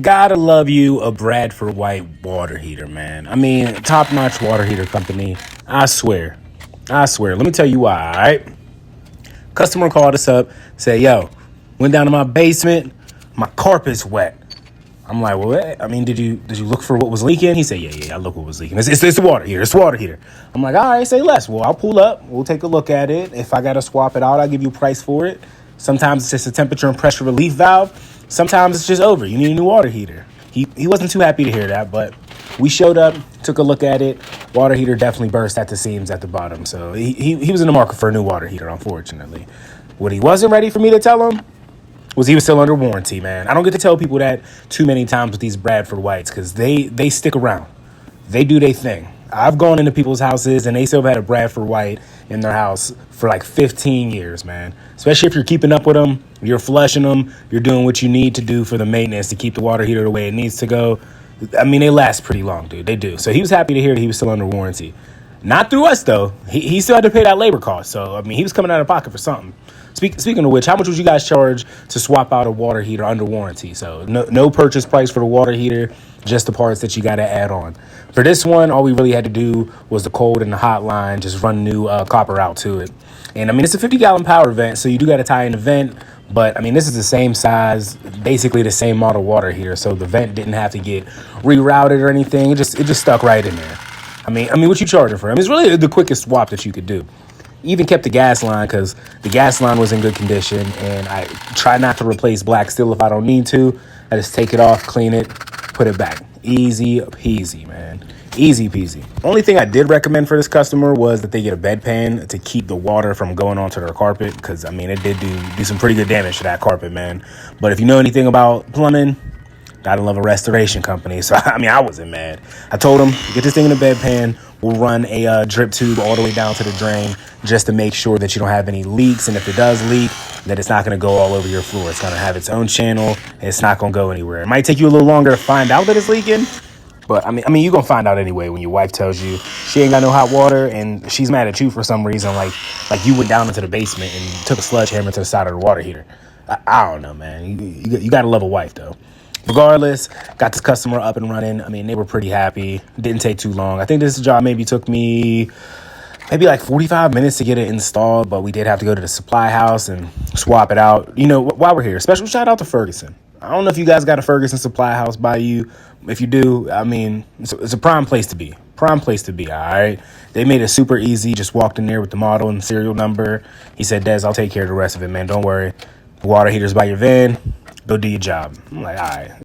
Gotta love you a Bradford white water heater, man. I mean, top-notch water heater company. I swear. I swear. Let me tell you why, all right? Customer called us up, said, yo, went down to my basement, my carpet's wet. I'm like, well, I mean, did you look for what was leaking? He said, yeah, I look what was leaking. It's the water heater. It's the water heater. I'm like, all right, say less. Well, I'll pull up. We'll take a look at it. If I got to swap it out, I'll give you a price for it. Sometimes it's just a temperature and pressure relief valve. Sometimes it's just over. You need a new water heater. He wasn't too happy to hear that, but we showed up, took a look at it. Water heater definitely burst at the seams at the bottom. So he was in the market for a new water heater, unfortunately. What he wasn't ready for me to tell him was he was still under warranty, man. I don't get to tell people that too many times with these Bradford Whites because they stick around. They do their thing. I've gone into people's houses and they still have had a Bradford White in their house for like 15 years, man. Especially if you're keeping up with them, you're flushing them, you're doing what you need to do for the maintenance to keep the water heater the way it needs to go. I mean, they last pretty long, dude. They do. So he was happy to hear that he was still under warranty. Not through us, though. He still had to pay that labor cost. So, I mean, he was coming out of pocket for something. Speaking of which, how much would you guys charge to swap out a water heater under warranty? So no purchase price for the water heater, just the parts that you got to add on. For this one, all we really had to do was the cold and the hot line, just run new copper out to it. And, I mean, it's a 50-gallon power vent, so you do got to tie in the vent. But, I mean, this is the same size, basically the same model water heater, so the vent didn't have to get rerouted or anything. It just stuck right in there. I mean, what you charging for? I mean, it's really the quickest swap that you could do. Even kept the gas line because the gas line was in good condition, and I try not to replace black steel if I don't need to. I just take it off, clean it, put it back. Easy peasy, man. Easy peasy. Only thing I did recommend for this customer was that they get a bedpan to keep the water from going onto their carpet because, I mean, it did do some pretty good damage to that carpet, man. But if you know anything about plumbing, gotta love a restoration company. So, I mean, I wasn't mad. I told him, get this thing in a bedpan. We'll run a drip tube all the way down to the drain just to make sure that you don't have any leaks. And if it does leak, that it's not going to go all over your floor. It's going to have its own channel, and it's not going to go anywhere. It might take you a little longer to find out that it's leaking. But, I mean, you're going to find out anyway when your wife tells you she ain't got no hot water and she's mad at you for some reason, like you went down into the basement and took a sledgehammer to the side of the water heater. I don't know, man. You got to love a wife, though. Regardless, got this customer up and running. I mean, they were pretty happy. Didn't take too long. I think this job maybe took me like 45 minutes to get it installed, but we did have to go to the supply house and swap it out. You know, while we're here, special shout out to Ferguson. I don't know if you guys got a Ferguson supply house by you. If you do, I mean, it's a prime place to be. Prime place to be, all right? They made it super easy. Just walked in there with the model and serial number. He said, Des, I'll take care of the rest of it, man. Don't worry. The water heater's by your van. Go do your job. I'm like, all right.